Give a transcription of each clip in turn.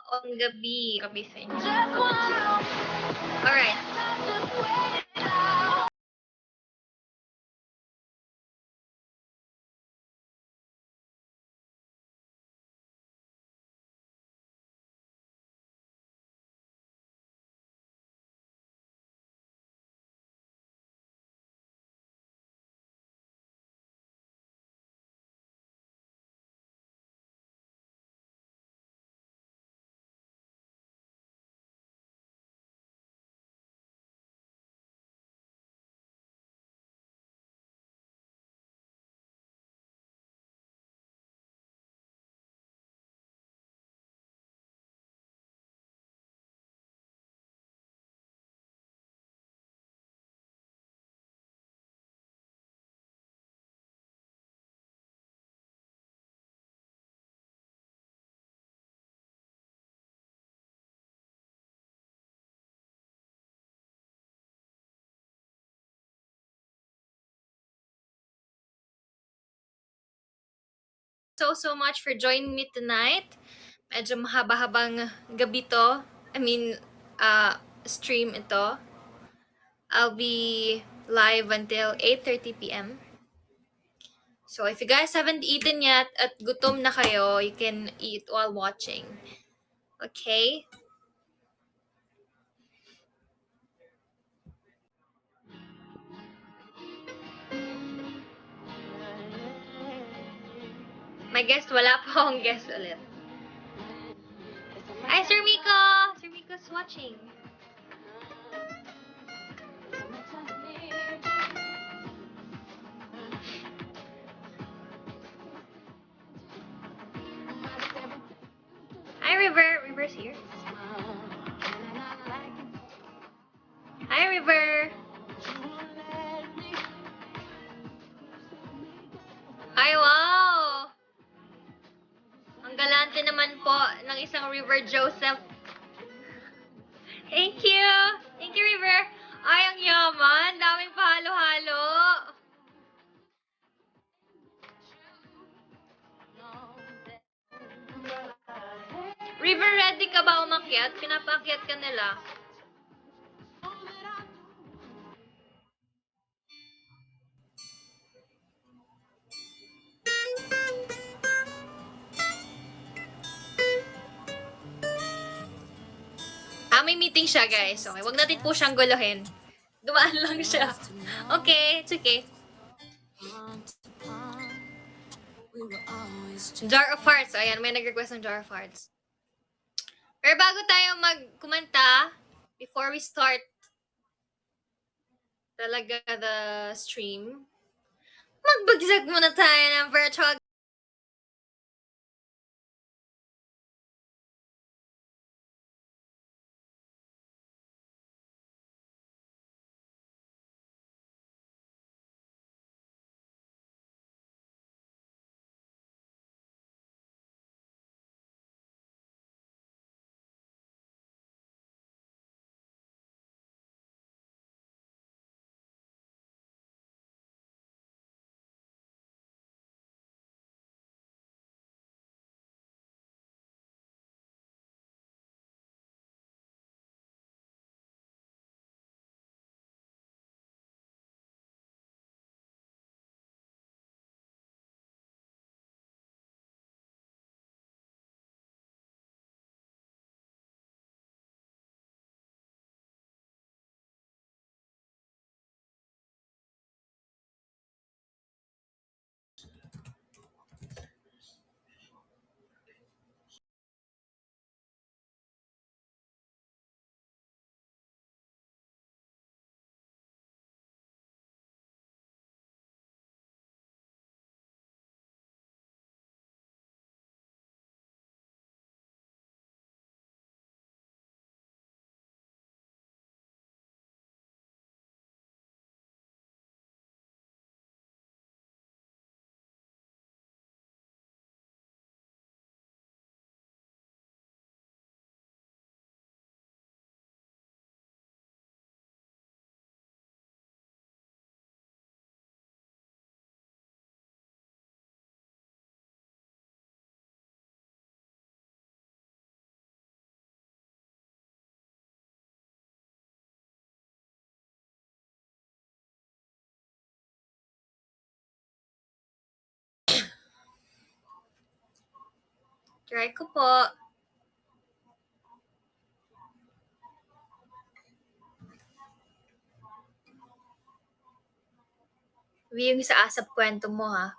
on gabi. Gabi sa inyo. Alright. So much for joining me tonight. Medyo mahaba-habang gabi to. I mean, stream ito. I'll be live until 8:30 p.m. So if you guys haven't eaten yet at gutom na kayo, you can eat while watching. Okay? My guest, wala pa akong guest ulit. Hi, Sir Miko! Sir Miko's watching. Hi, River. River's here. Hi, River. Ay, wow! Ang galante naman po ng isang River Joseph. Thank you! Thank you, River! Ay, ang yaman! Daming pahalo-halo! River, ready ka ba umakyat? Pinapaakyat ka nila. May meeting siya, guys. Okay, wag natin po siyang guluhin. Dumaan lang siya. Okay, it's okay. Jar of Hearts. Ayan, may nag-request ng Jar of Hearts. Pero bago tayo magkumanta, before we start talaga the stream, magbagsak muna tayo ng virtual Try ko po. Yung sa asap kwento mo, ha?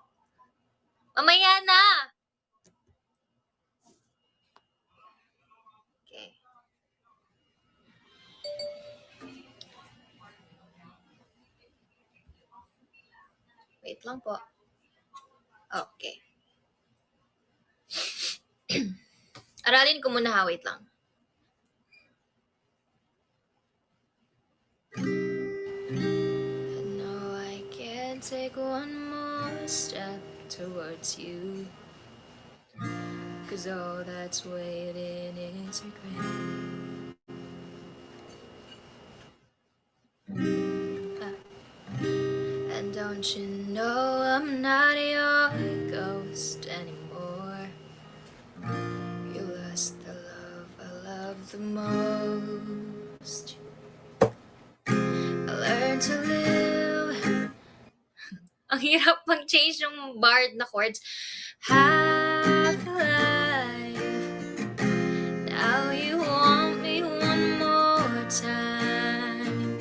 Mamaya na! Okay. Wait lang po. Okay. Aralin ko muna, ha? Wait lang. No, I can't take one more step towards you, 'cause all that's waiting is regret. And don't you know I'm not your ghost anymore? You lost the love I love the most. I learned to live. Ang hirap mag-change ng barred na chords. Half alive. Now you want me one more time.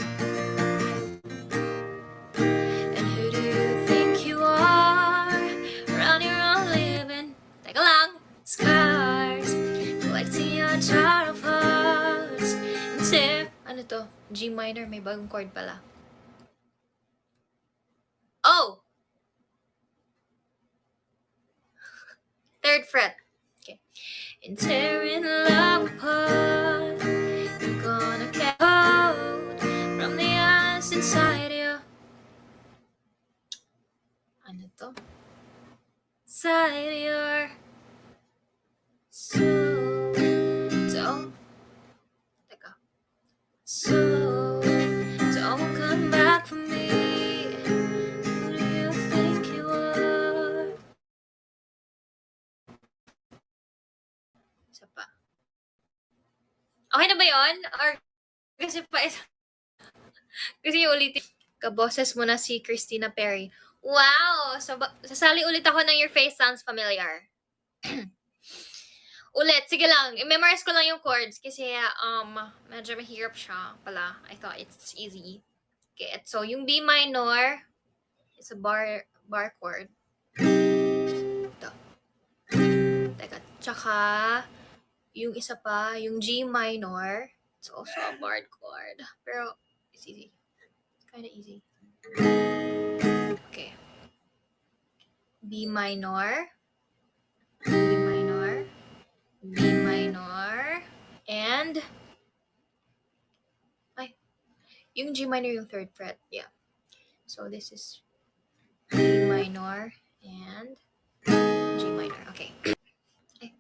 And who do you think you are? Around your own living. Teka lang. Scars. Collecting your jar of hearts. And ano to? G minor. May bagong chord pala. Oh! Third fret. Okay. And tearing love apart. You're gonna get cold from the ice inside you. Ano to? Inside your soul. Don't. Teka. So, don't come back for me. Who do you think you are? Isa pa. Okay na ba yun? Or kasi pa isa? Kasi yung ulitin. Kaboses mo na si Christina Perry. Wow! So, sasali ulit ako ng Your Face Sounds Familiar. Ulit, sige lang. I-memorize ko lang yung chords kasi medyo mahirap siya pala. I thought it's easy. Okay, so yung B minor is a bar chord. Ito. Teka, tsaka yung isa pa, yung G minor, it's also a barred chord. Pero it's easy. It's kind of easy. Okay. B minor, B minor, B minor, and yung G minor yung third fret. Yeah. So this is B minor and G minor. Okay. Okay.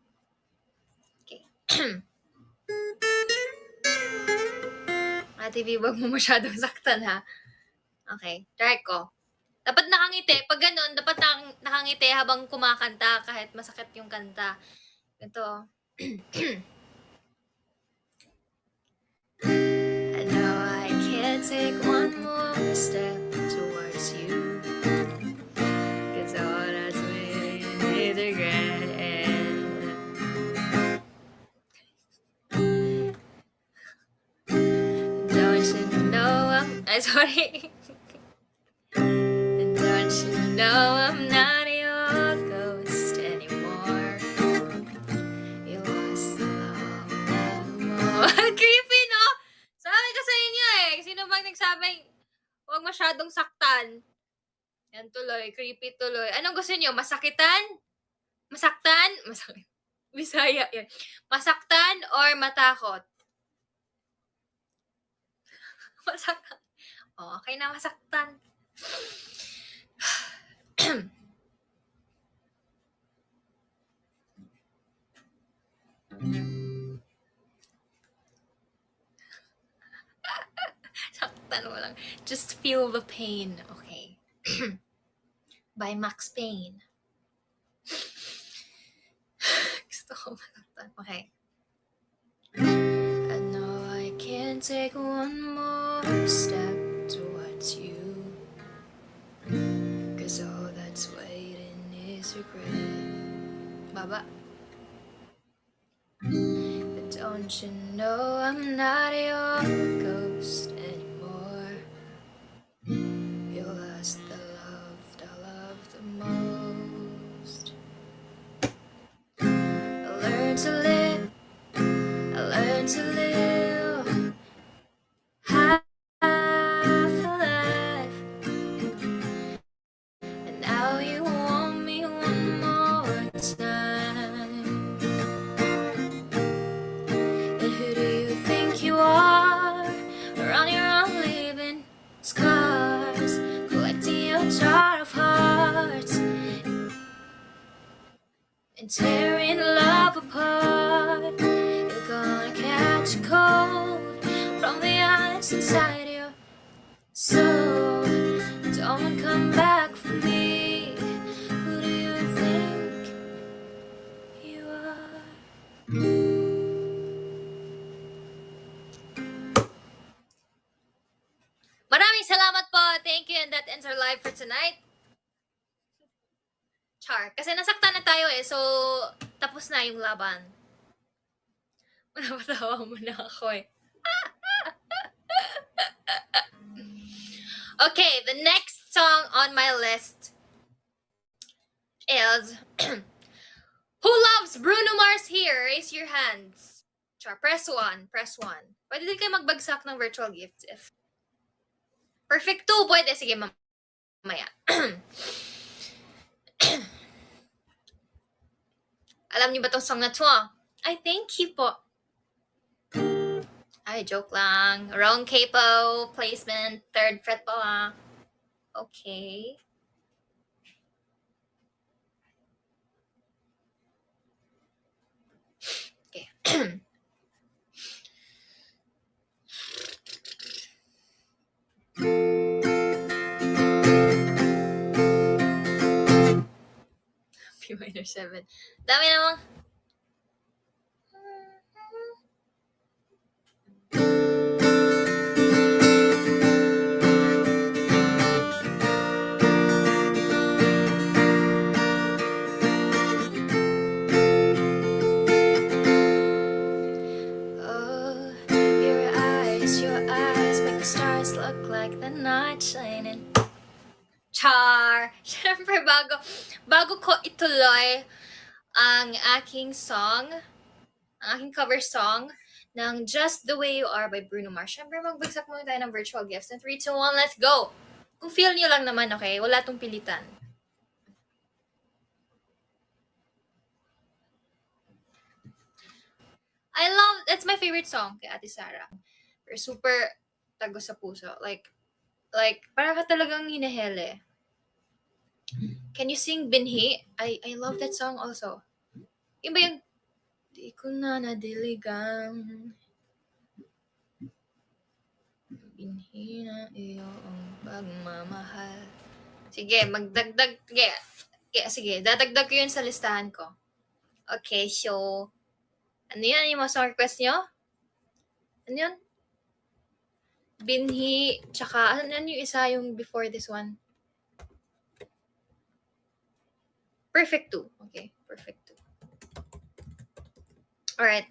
Ate V, wag mo masyadong saktan, ha? Okay. Try ko. Dapat nakangiti. Pag ganun, dapat nakangiti habang kumakanta kahit masakit yung kanta. Ito. I know I can't take one more step towards you, 'cause all that's waiting is regret. Don't you know sorry. And don't you know I'm not your ghost anymore? You lost the love mo. Creepy, no? Sabi ko sa inyo eh. Sino bang nagsabing huwag masyadong saktan? Yan tuloy. Creepy tuloy. Anong gusto niyo? Masakitan? Masaktan? Masakit. Bisaya yan. Masaktan or matakot? Masaktan. Oh, okay na masaktan. Saktan mo lang. Just feel the pain. Okay. By Max Payne. Gusto ko masaktan. Okay. I know I can't take one more step towards you, 'cause all that's waiting is regret. Baba. But don't you know I'm not your ghost anymore? You lost the love I love the most. I learned to live, I learned to live half a life. And now you want me one more time. And who do you think you are? Around your own living scars, collecting your jar of hearts and tearing love apart. You're gonna catch a cold from the ice inside you. So don't come back for me. Who do you think you are? Maraming salamat po. Thank you, and that ends our live for tonight. Char. Kasi nasaktan na tayo eh, so tapos na yung laban. Napatawa mo na ako eh. Okay, the next song on my list is Who Loves Bruno Mars Here? Raise your hands. Char, press 1, press 1. Pwede din kayo magbagsak ng virtual gifts if perfect 2, pwede. Sige, mamaya. Alam niyo ba tong song na to? Ay, thank you po. Ay, joke lang. Wrong capo placement. 3rd fret pala. Okay. Okay. B minor 7. Dami namang. Oh, your eyes make the stars look like the night shining. Char! Siyempre, bago ko ituloy ang aking song, ang aking cover song ng Just the Way You Are by Bruno Mars. Siyempre, magbagsak muna tayo ng virtual gifts. And 3, 2, 1, let's go! Kung feel nyo lang naman, okay? Wala tong pilitan. I love, it's my favorite song kay Ate Sarah. Super tago sa puso. Like, para ka talagang hinahele. Can you sing Binhi? I love that song also. Yung ba yung, di ko na nadiligang binhi na iyong pagmamahal. Sige, magdagdag. Sige, dadagdag ko yun sa listahan ko. Okay, so, ano yan yung mga song request nyo? Ano yun? Binhi, tsaka, ano yung isa yung before this one? Perfect 2. Okay, perfect 2. Alright.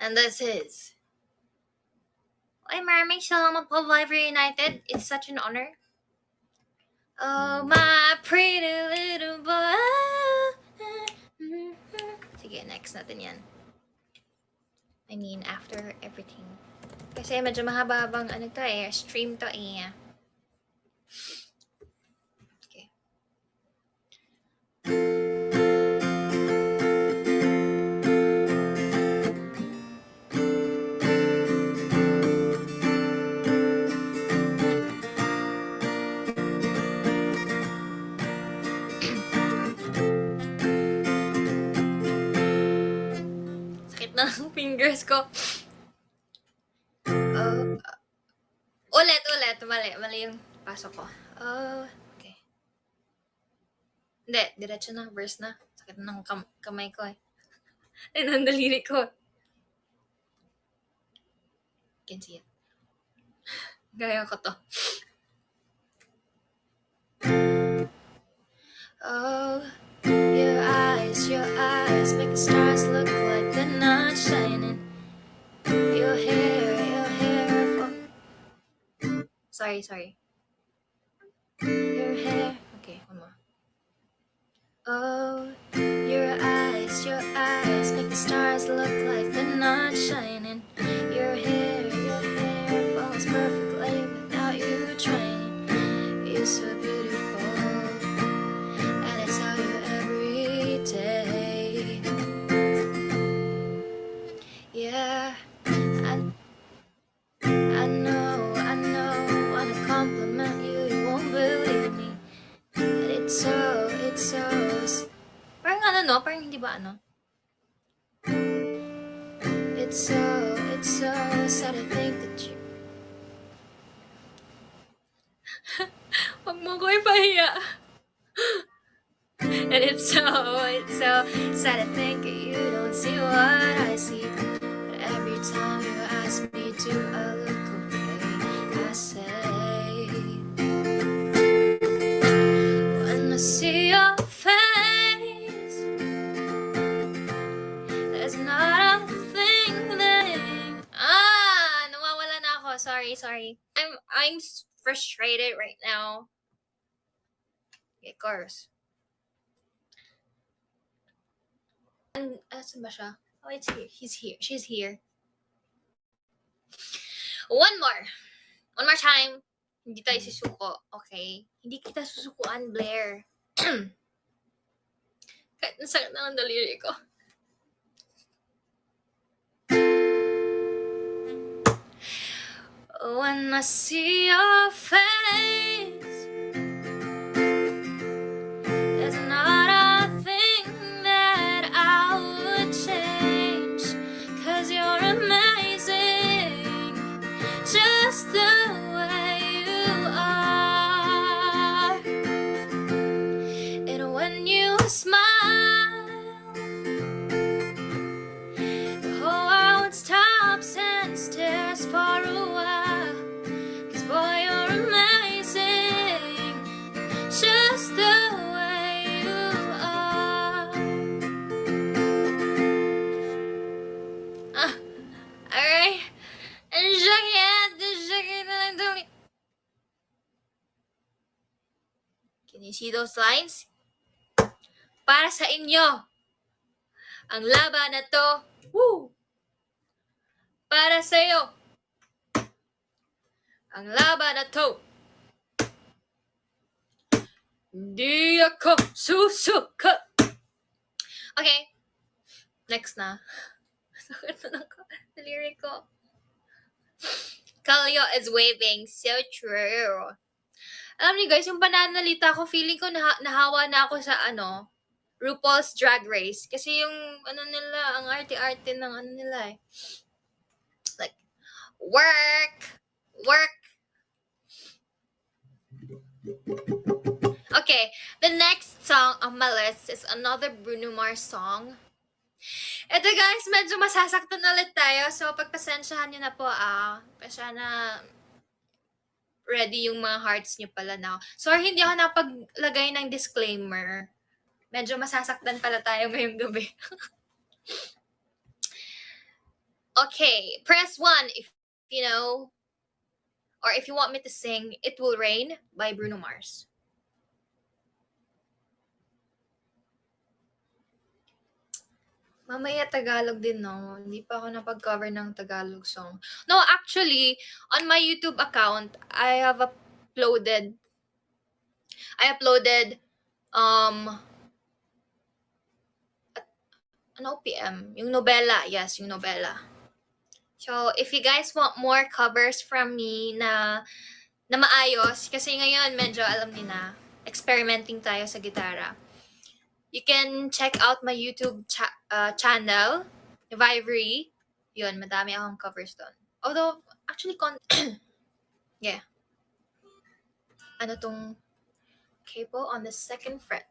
And this is... Ay, maraming salamat po, Vivoree United. It's such an honor. Oh, my pretty little boy. Sige, next natin yan. I mean, after everything. Kasi medyo mahaba-habang ano to eh, stream to eh. Okay. Sakit na ng fingers ko. Ulit. Mali yung pasok ko. Okay. Hindi, diretso na, verse na. Sakit na ng kamay ko eh. Ay, ng daliri ko. Can see it. Gaya ko to. Oh, your eyes make the stars look like they're not shining. Your hair. Sorry. Your hair. Okay, one more. Oh, your eyes make the stars look like they're not shining. Your hair falls perfectly without you trying. You're so beautiful, and I tell you every day. Yeah, I know, wanna compliment you, you won't believe me. But it's so, parang ano no, parang hindi ba ano? It's so sad to think that you... Huwag mo ko ipahiya. And it's so sad to think that you don't see what I see. But every time you ask me to, I look away. I say, when I see your face, there's not a thing that... nawawala na ako. Sorry. I'm frustrated right now. Okay, course. And asan ba siya? Oh, it's here. He's here. She's here. One more time. Hindi tayo susuko, okay? Hindi kita susukuan, Blair. Kahit nasakit na ang daliri ko. When I see your face, there's not a thing that I would change. 'Cause you're amazing, just the way you are. And when you smile, the whole world stops and stares for a while. 'Cause boy, you're amazing, just the way you are. Alright. Ang sakit na lang dumi. Can you see those lines? Para sa inyo, ang laban na to, woo! Para sa'yo, ang laban na to, di ako susuka. Okay, next na. Sakit na lang ko. Daliri ko. Kalyo is waving. So true. Alam niyo guys, yung pananalita ko, feeling ko nahawa na ako sa RuPaul's Drag Race. Kasi yung nila, ang arte-arte ng nila eh. Like, work. Okay, the next song on my list is another Bruno Mars song. Ito guys, medyo masasaktan ulit tayo. So, pagpasensyahan nyo na po Pasya na ready yung mga hearts nyo pala now. Sorry, hindi ako napaglagay ng disclaimer. Medyo masasaktan pala tayo ngayong gabi. Okay, press 1 if you know, or if you want me to sing It Will Rain by Bruno Mars. Mamaya Tagalog din, no? Hindi pa ako napag-cover ng Tagalog song. No, actually, on my YouTube account, I uploaded OPM, yung nobela. Yes, yung nobela. So, if you guys want more covers from me na maayos, kasi ngayon medyo alam niyo na, experimenting tayo sa gitara. You can check out my YouTube channel, Vivoree. Yun, madami akong covers doon. Although, actually, yeah. Ano tong cable on the 2nd fret.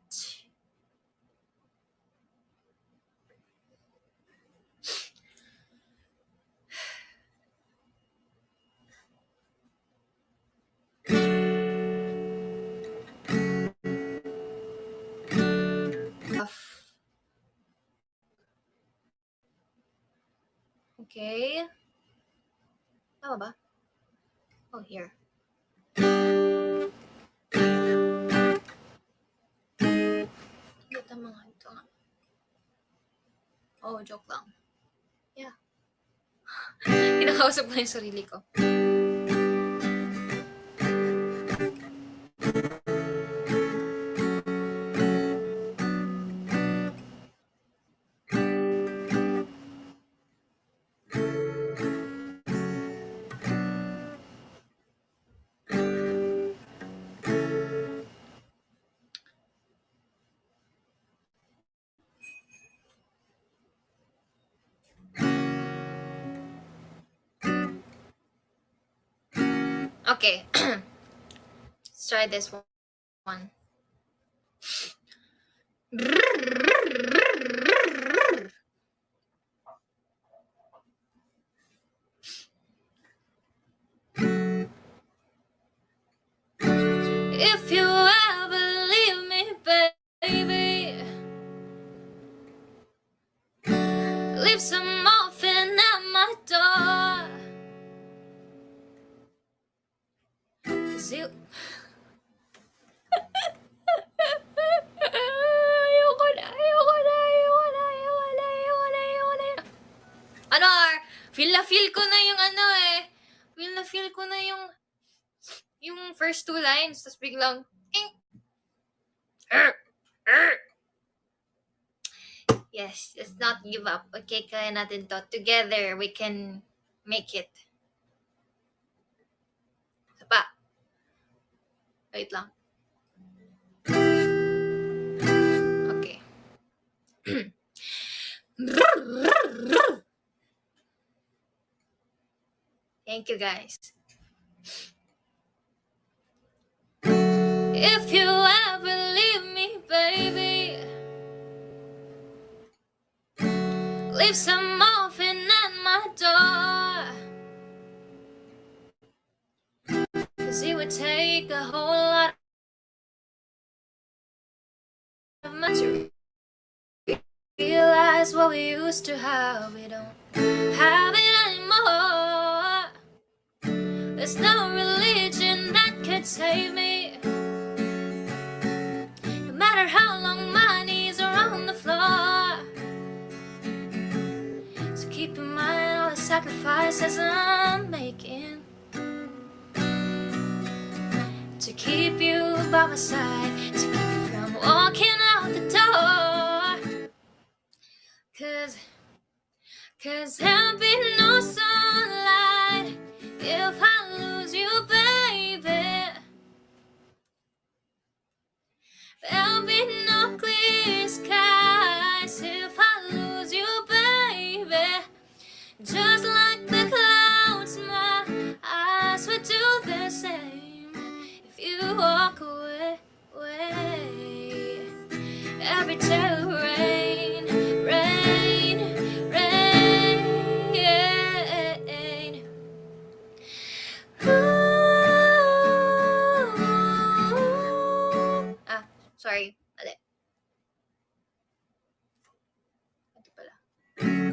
Okay. Tama ba? Oh, here. Hindi, tama nga. Ito nga. Oh, joke lang. Yeah. Kinakausap ko yung sarili ko. Okay. Let's try this one. If you ever leave me, baby, leave some muffin at my door. 'Cause you... Ayoko na. Ano, feel ko na yung ano eh. Feel ko na yung first two lines, tapos biglang, yes, let's not give up. Okay, kaya natin to. Together, we can make it. Isa pa. Wait lang. Okay. Thank you, guys. If you ever leave me, baby, leave some muffin at my door. 'Cause it would take a whole lot of money to realize what we used to have. We don't have it anymore. There's no religion that could save me. No matter how long my knees are on the floor. So keep in mind all the sacrifices I'm making to keep you by my side, to keep you from walking out the door. Cause there'll be no sunlight if I lose you, baby. There'll be no clear skies if I lose you, baby. Just like the clouds, my eyes would do the same if you walk away. Every day will rain. Sorry, mali. Ito pala.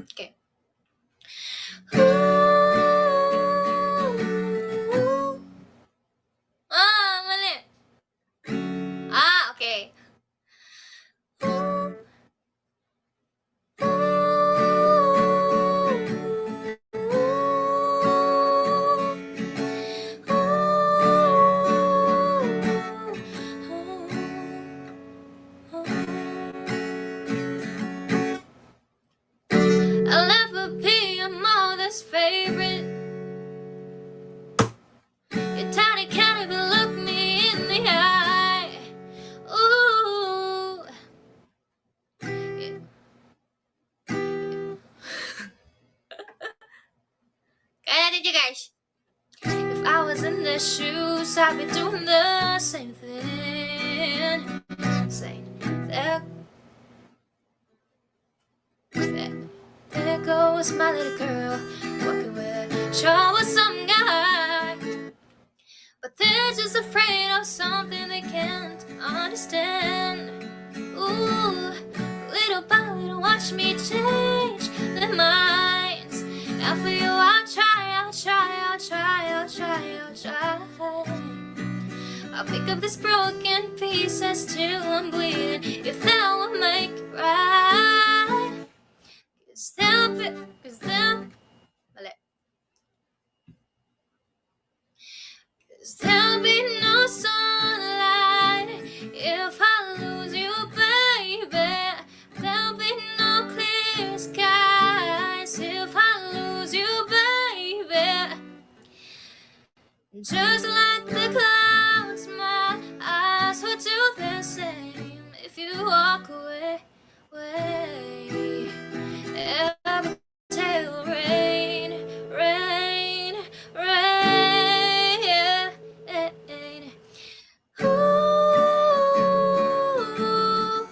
Okay. Mali. Okay. I'll never be your mother's favorite. Your daddy can't even look me in the eye. Ooh. Kaya natin you guys. If I was in their shoes, I'd be doing the same thing. Saying, there goes my little girl, walking with troublesome guy. But they're just afraid of something they can't understand. Ooh, little by little, watch me change their minds. I'll pick up this broken pieces till I'm bleeding. If that will make it right. Cause there'll mali. 'Cause there'll be no sunlight if I lose you, baby. There'll be no clear skies if I lose you, baby. Just like the clouds, my eyes would do the same if you walk away. Every day will rain, rain, rain. Ooh, ooh,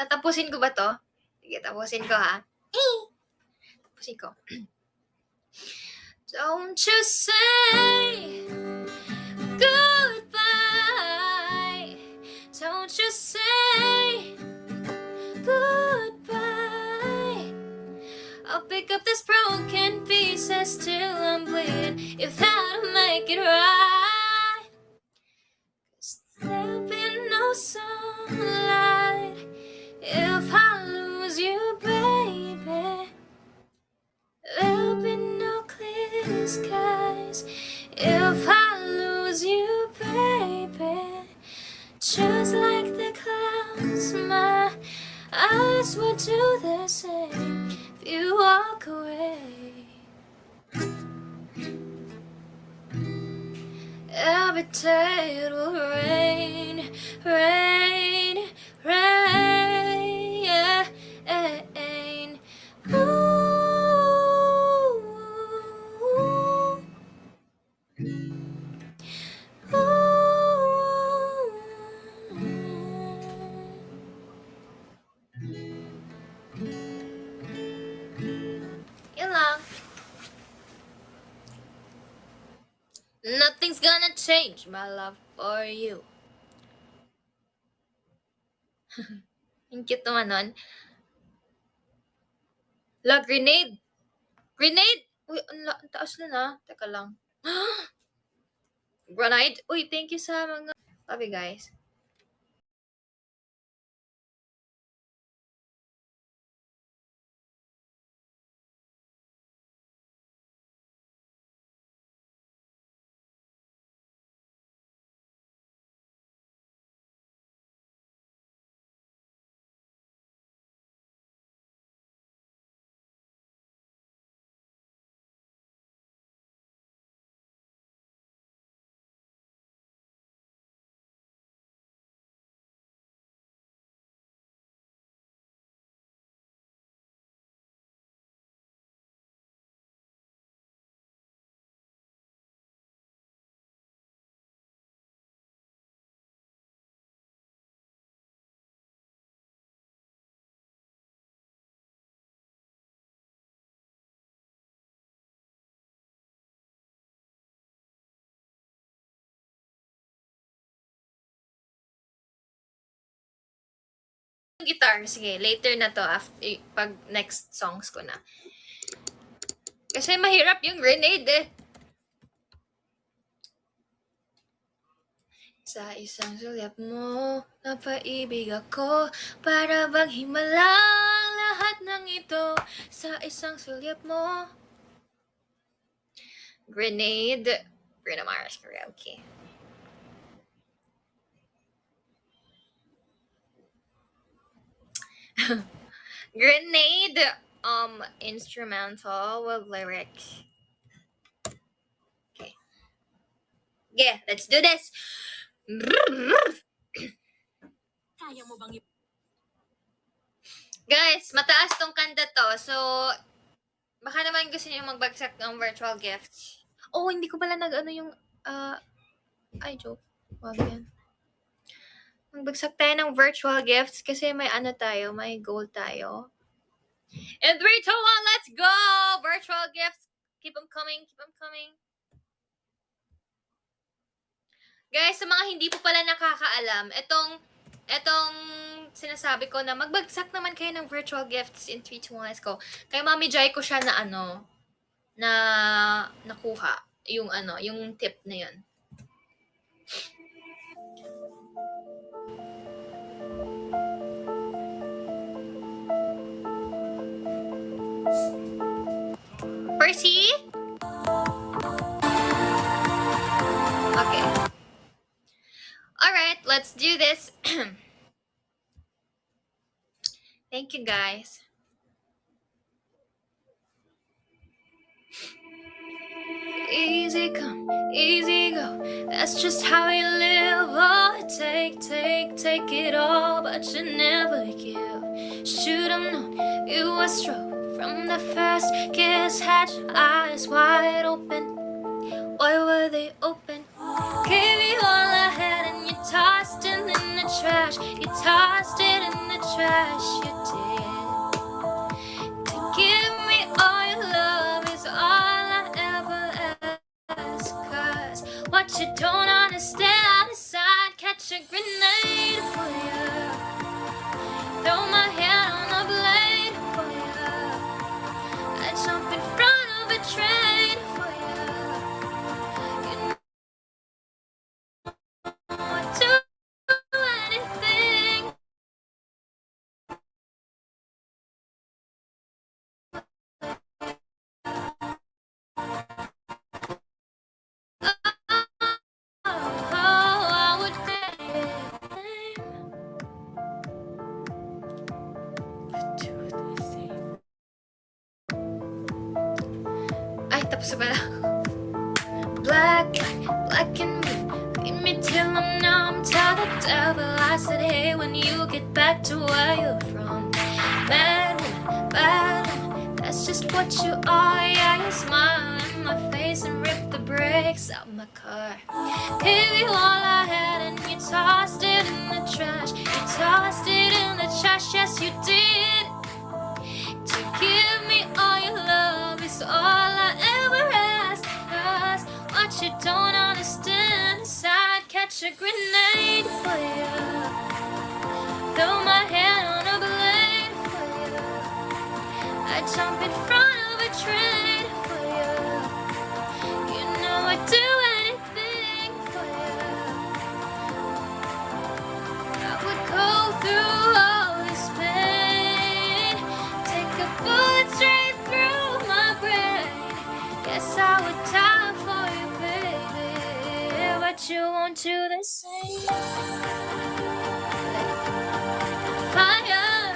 Tatapusin ko ba to? Sige, tapusin ko ha. Tapusin ko. Don't you say goodbye. Don't you say goodbye. I'll pick up these broken pieces till I'm bleeding. If that'll make it right. 'Cause there'll be no sunlight if I lose you, baby. There'll be no clear skies if I lose you, baby. Just like the clouds, my eyes would do the same if you walk away. Every day it will rain, rain, rain, yeah, rain. Yun lang. Nothing's gonna change my love for you. Ang cute naman nun. La, grenade! Grenade! Uy, ang taas na na. Teka lang. Grenade? Uy, thank you sa mga... Love you guys. Guitar, sige, later na to, after, pag next songs ko na. Kasi mahirap yung grenade eh. Sa isang sulyap mo, napaibig ako, para bang himalang lahat ng ito. Sa isang sulyap mo. Grenade. Bruno Mars karaoke. Grenade, instrumental with lyrics. Okay. Yeah, let's do this. Kaya mo bang Guys, mataas tong kanta to. So, baka naman gusto niyo magbagsak ng virtual gifts. Oh, hindi ko pala nag-ano yung, ay, joke. Wag yan. Magbagsak tayo ng virtual gifts kasi may ano tayo, may goal tayo. In 3, 2, 1, let's go! Virtual gifts. Keep them coming, keep them coming. Guys, sa mga hindi po pala nakakaalam, etong sinasabi ko na magbagsak naman kayo ng virtual gifts in 3, 2, 1, let's go. Kay Mami Jai ko siya na na nakuha. Yung tip na yun. Percy? Okay. Alright, let's do this. Thank you, guys. Easy come, easy go. That's just how you live. Oh, take it all, but you never give. Should've known you were struck from the first kiss. Had your eyes wide open. Why were they open? Gave you all I had and you tossed it in the trash. You tossed it in the trash. You did. To give me all your love is all I ever ask. 'Cause what you don't understand, I decide catch a grenade for you. Throw my hand on the blade for you. I jump in front of a train for you. You know I'd do anything. I would Ay, tapos na pala. Black and blue. Beat me till I'm numb. Tell the devil I said, hey, when you get back to where you're from. Bad woman, bad woman. That's just what you are. Yeah, you smile in my face and rip the brakes out my car. Gave you all I had and you tossed it in the trash. You tossed it in the trash, yes you did. To give me all your love is all I ever ask. 'Cause what you don't understand is I'd catch a grenade for you. Throw my hand on a blade for you. I'd jump in front of a train for you. You know I'd do anything for you. I would go through all this pain. Take a bullet straight through my brain. Guess I would die for you, baby. But you won't do the same. Fire.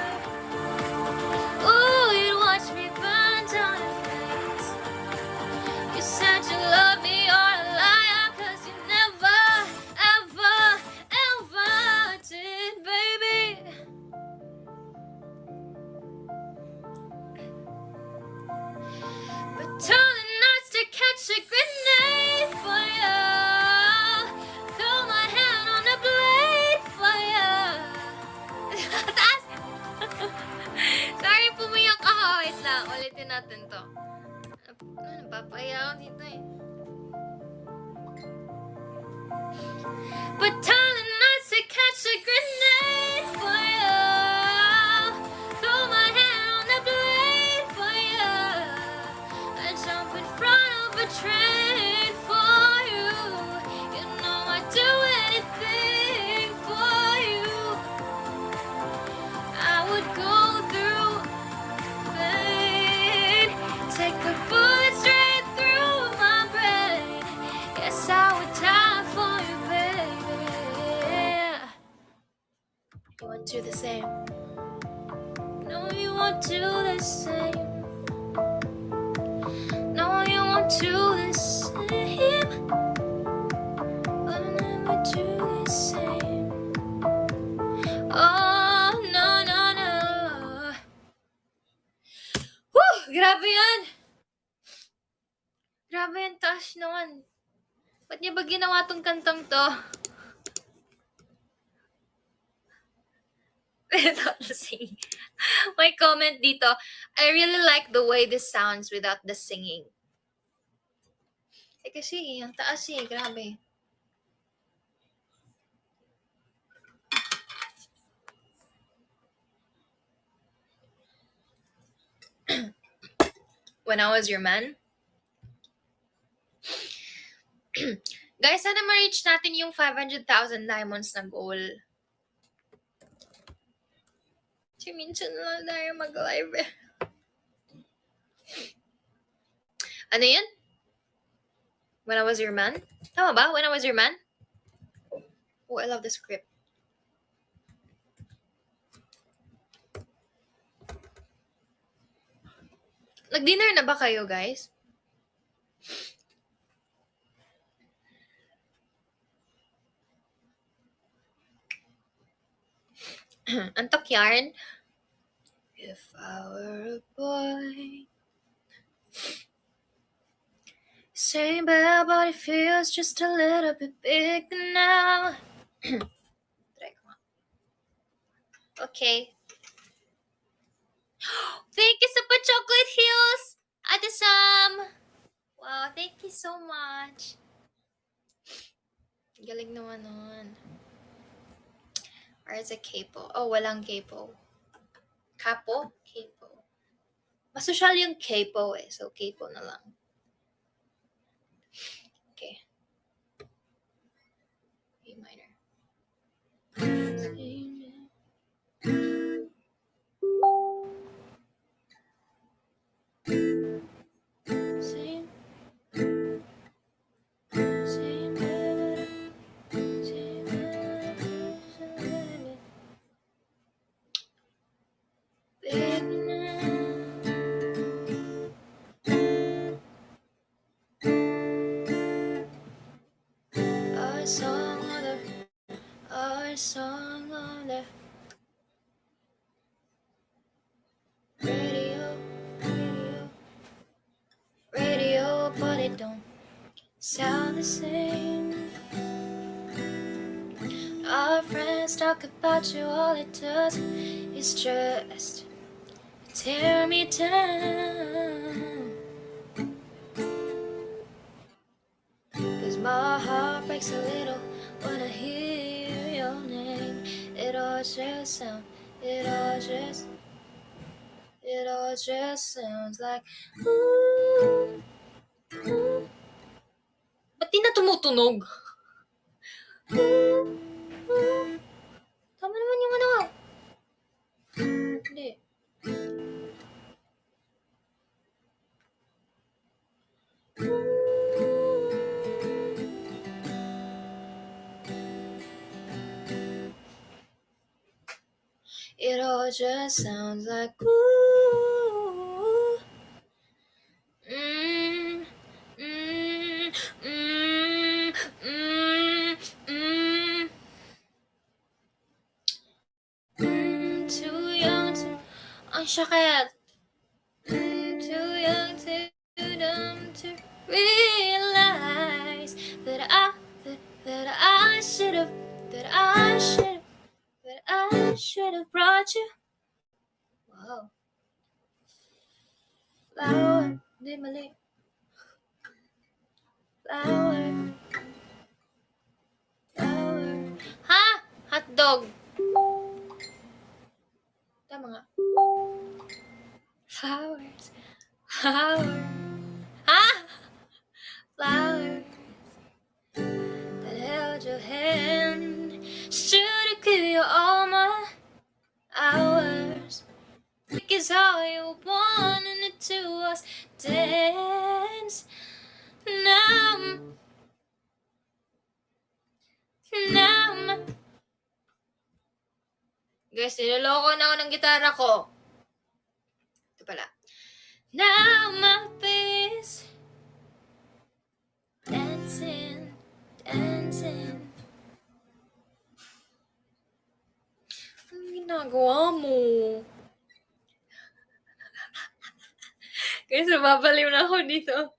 Ooh, you'd watch me burn down in flames. You said you loved me, you're a liar. 'Cause you never, ever, ever did, baby. But telling us to catch a grenade for you. Throw my hand on a blade for you. Taas! Sorry, pumiyak ako. Wait lang, ulitin natin to. Napapaya ako dito eh. But telling us to catch a grenade for you. Throw my hand on the blade for you. I jump in front of a train for you. You know I'd do anything for you. I would go through pain. Take a bullet straight through my brain. Yes, I would die for you, baby. You won't do the same. No, you won't do the same. No, you won't do the same. I'll never do the same. Oh, no, no, no. Woo! Grabe yan! Grabe yung taas naman. Ba't niya ba ginawa tong kantang to? without the singing. May comment dito, I really like the way this sounds without the singing. Kasi, ang taas grabe. When I Was Your Man. Guys, sana ma-reach natin yung 500,000 diamonds na goal. Kasi minsan lang tayo mag-live Ano yun? When I Was Your Man? Tama ba? When I Was Your Man? Oh, I love the script. Nag-dinner na ba kayo, guys? Antok yarn? If I were a boy, same bad, but it feels just a little bit bigger now. Okay. Thank you sa pa-chocolate heels, Ate Sam. Wow, thank you so much. Galing naman nun. Or is it capo? Oh, walang capo. Capo? Capo. Mas social yung capo so capo na lang. Okay. A minor. Same. Our song on the radio, but it don't sound the same. Our friends talk about you, all it does is just tear me down. 'Cause my heart breaks a little when I hear your name. It all just sounds like ooh, ooh. Ba't di na tumutunog? Ooh, ooh. Tama naman yung ano. Hindi. It all just sounds like ooh. Mm, mm, mm, mm, mm. Too young to... Ang sakit. Too young, too dumb to realize that I should have brought you. Wow. Flower, di mali. Flower. Ha? Hotdog. Tama nga. Flowers. Ha? Flowers that held your hand. Should've given you all my hours. Is all you wanted it to us dance. Now, now, guys, niloloko na ako ng gitara ko. Ito pala. Now my face dancing. Anong ginagawa mo? Guys, mababaliw na ako dito.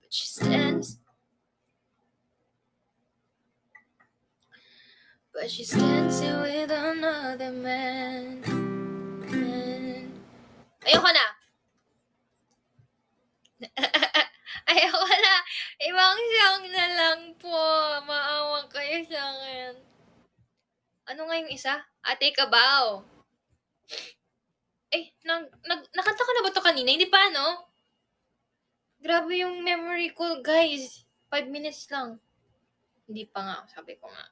But she stands. but she's dancing with another man. Ayoko na! Ayoko na! Ibang song na lang po. Maawa kayo sa akin. Ano nga yung isa? Ate Kabaw. Nakanta ko na ba to kanina? Hindi pa, no? Grabe yung memory ko, guys. 5 minutes lang. Hindi pa nga, sabi ko nga.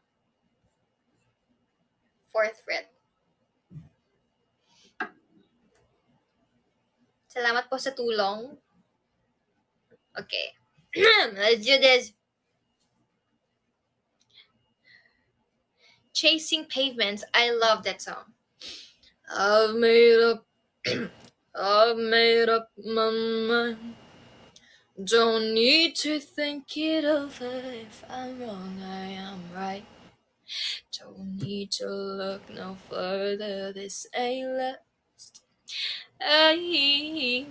Fourth fret. Salamat po sa tulong. Okay. Let's do this. Chasing Pavements. I love that song. I've made up my mind. Don't need to think it over. If I'm wrong, I am right. Don't need to look no further. This ain't last. I knew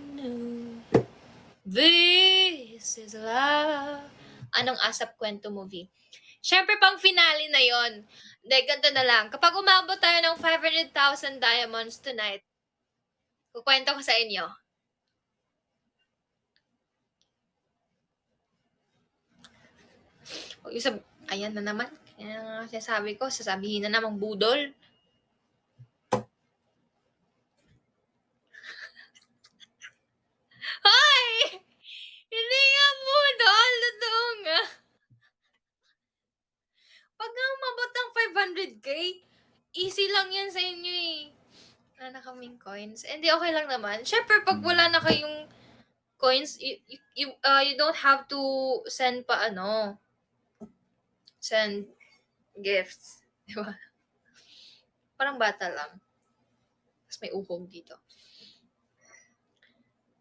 this is love. Anong Asap Kwento movie? Siyempre, pang finale na yon. Hindi, ganito na lang. Kapag umabot tayo ng 500,000 diamonds tonight, kukwento ko sa inyo. Ayan na naman. Kaya nga sinasabi ko, sasabihin na namang budol. Hoy! Hindi nga budol. Totoo nga. Pag nga umabot ng 500k, easy lang yan sa inyo eh. Wala na kaming coins. Hindi, okay lang naman. Siyempre, pag wala na kayong coins, you don't have to send send gifts. Diba? Parang bata lang. Tapos may uhog dito.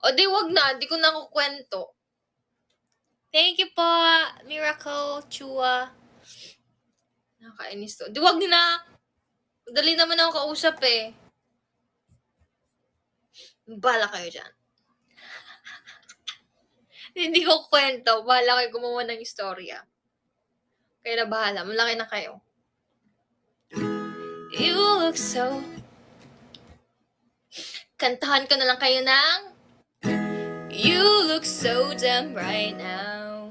O di wag na, di ko na kukwento. Thank you po, Miracle Chua. Nakakainis to. Di wag na! Dali naman ako kausap eh. Bala kayo dyan. Hindi ko kwento. Bahala kayo gumawa ng istorya. Kayo na bahala. Malaki na kayo. You look so... Kantahan ko na lang kayo ng... You look so damn right now.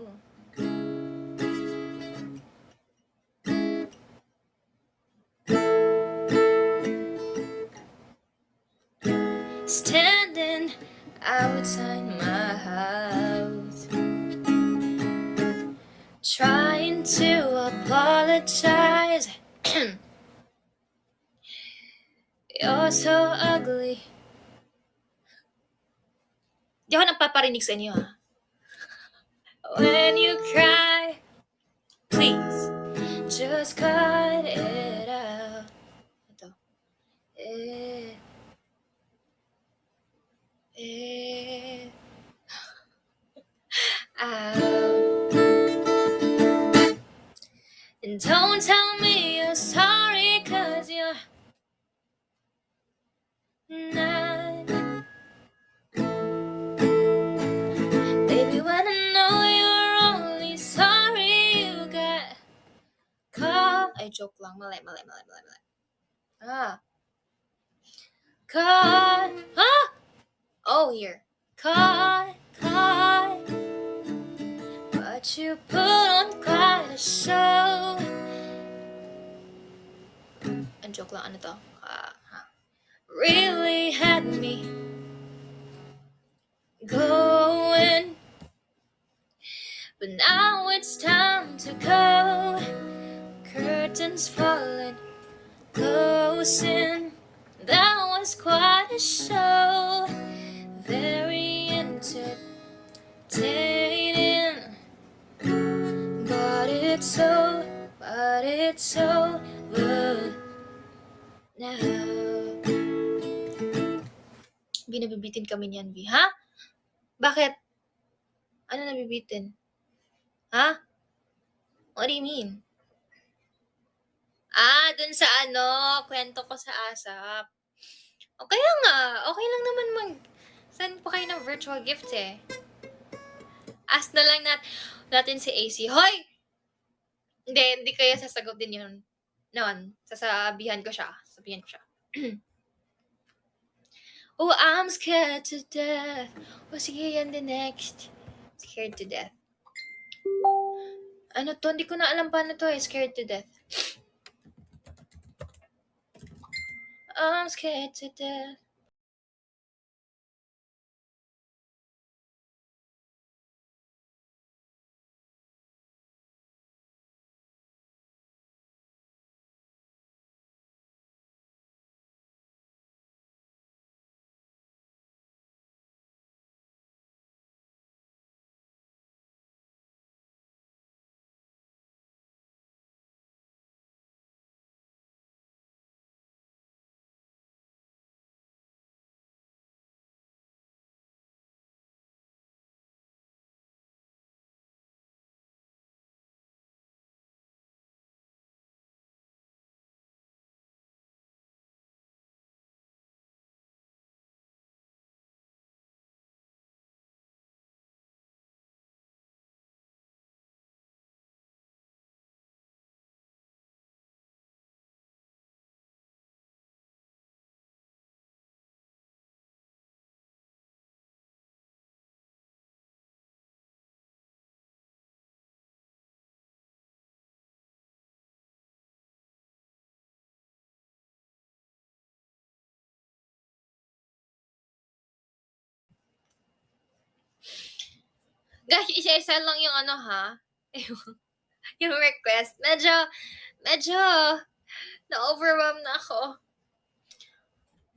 Standing outside my house, trying to apologize. You're so ugly. Di ako nagpaparinig sa inyo, ha? When you cry, please, just cut it out. Ito. Out. And don't tell me you're sorry, 'cause you're not. Baby, when I know you're only sorry you got caught. Ay, joke lang. Mali. Caught. Ah! Oh, here. Caught. But you put on quite a show. Ang joke lang. Ano to? Really had me going. But now it's time to go. Curtains falling, closing. That was quite a show. Very entertaining. But it's over now. Binabibitin kami niyan, V. Ha? Bakit? Ano nabibitin? Ha? What do you mean? Dun sa kwento ko sa ASAP. O kaya nga, okay lang naman send pa kayo ng virtual gifts eh. Ask na lang natin si AC. Hoy! Hindi kayo sasagutin yun. Noon, sasabihan ko siya, sasabihan ko siya. Oh, I'm scared to death. O sige, yan the next. Scared to death. Ano 'to, hindi ko na alam paano 'to, eh, scared to death. I'm scared to death. Guys, isa-isa lang yung ano, ha, yung request. Medyo na-overwhelm na ako.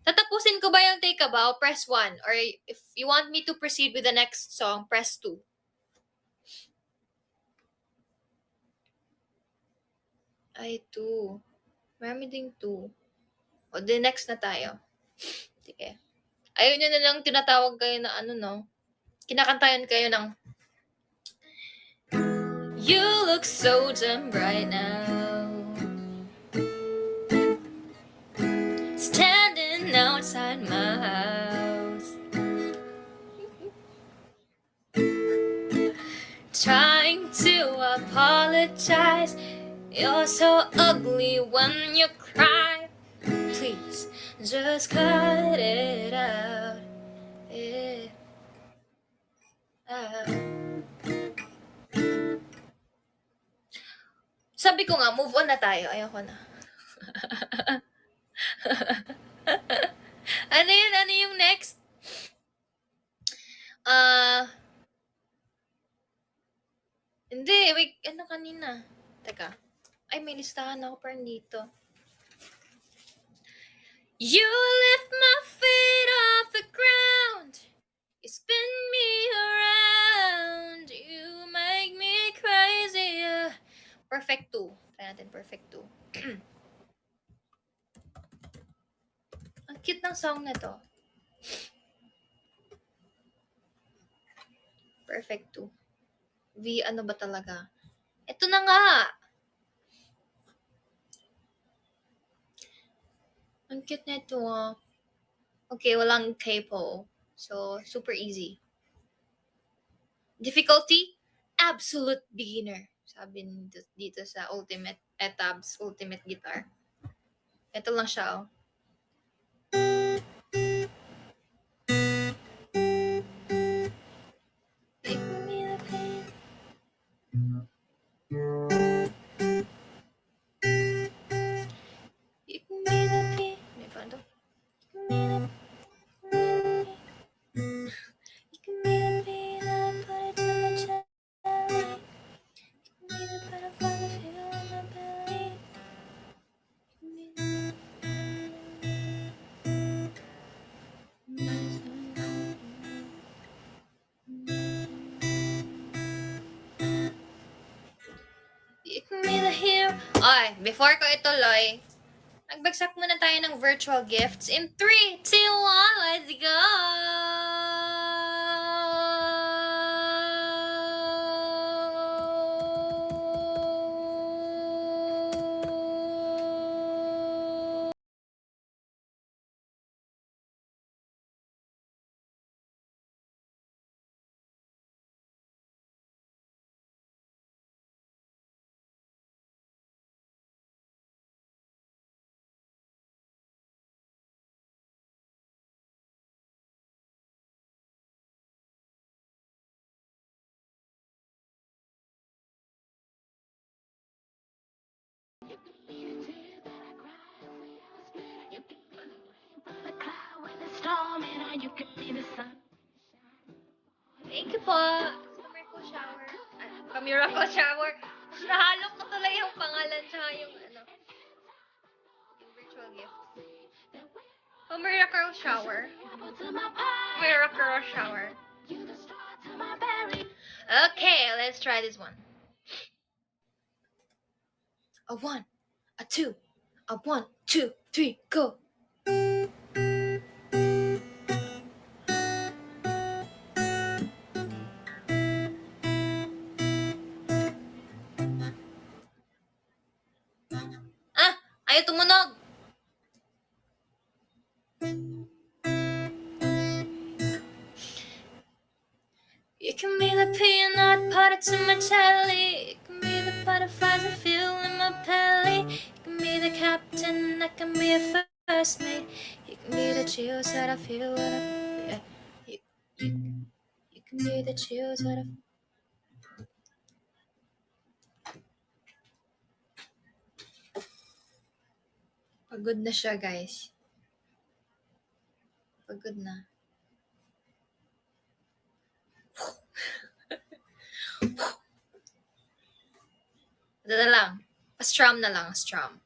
Tatapusin ko ba yung Take a Bow? Press 1. Or if you want me to proceed with the next song, press 2. Ay, 2. Marami ding 2. O, the next na tayo. Sige. Ayun nyo na lang tinatawag kayo na ano, no? Kinakantayan kayo ng You look so damn bright now, standing outside my house, trying to apologize. You're so ugly when you cry. Please, just cut it out. It out. Sabi ko nga, move on na tayo. Ayoko na. Ano yun? Ano yung next? Hindi. Wait, ano kanina? Teka. Ay, may listahan ako parang dito. You lift my feet off the ground. You spin me around. You make me crazy. Perfect 2. Try natin perfect 2. Ang cute ng song na to. Perfect 2. V, ano ba talaga? Ito na nga! Ang cute na ito, ah. Okay, walang capo. So, super easy. Difficulty? Absolute beginner. Sabi dito sa Ultimate Etabs Ultimate Guitar. Ito lang siya, oh. Give me the pain. Give me the pain. May pa ito? Give me the pain. I put it to my jelly. Give me the butterfly feel in my belly. Give me the hero. Ay, before ko ituloy, nagbagsak muna tayo ng virtual gifts in 3, 2, 1, let's go! Thank you po. Sa miracle shower. Miracle shower. Nahalo ko tuloy yung pangalan tsaka yung yung virtual gift. Miracle shower. Miracle shower. Okay, let's try this one. A one, a two, a one, two, three, go. Ah, ayaw tumunog. You can be the peanut butter to my jelly. You can be the butterflies I feel in my belly. You can be the captain and I can be a first mate. You can be the chills that I feel when I... You, you can be the chills that I... Pagod na siya, guys. Pagod na. Ito na lang. Pa-strum na lang, strum.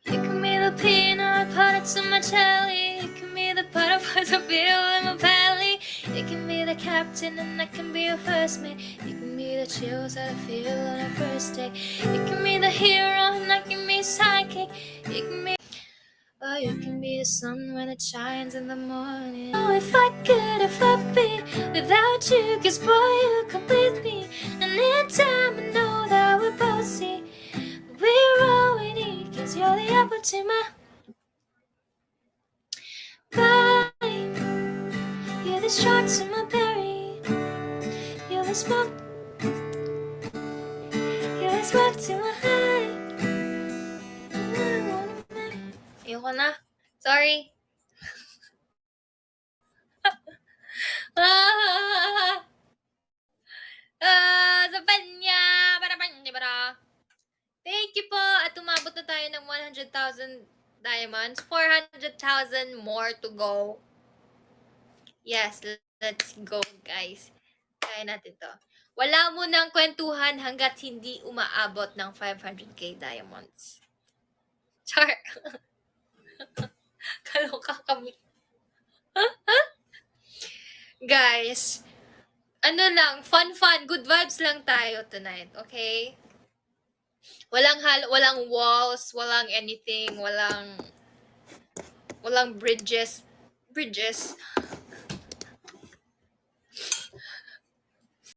You can be the peanut butter to my jelly. You can be the butterflies I feel in my belly. You can be the captain and I can be your first mate. You can be the chills that I feel on our first date. You can be the hero and I can be sidekick. You can be... Oh, you can be the sun when it shines in the morning. Oh, if I could ever be without you, 'cause boy, you complete me. And in time, I know that we'll both see we're all we need, 'cause you're the apple to my pie. You're the straw to my berry. You're the smoke. You're the smoke to my high. Ayoko na. Sorry. Sa panya! Para panya, para. Thank you po! At umabot na tayo ng 100,000 diamonds. 400,000 more to go. Yes, let's go, guys. Kaya natin to. Wala mo nang kwentuhan hanggat hindi umaabot ng 500k diamonds. Char! Kaloka kami. Guys, ano lang, fun, good vibes lang tayo tonight, okay? Walang walls, walang anything, walang bridges. Bridges.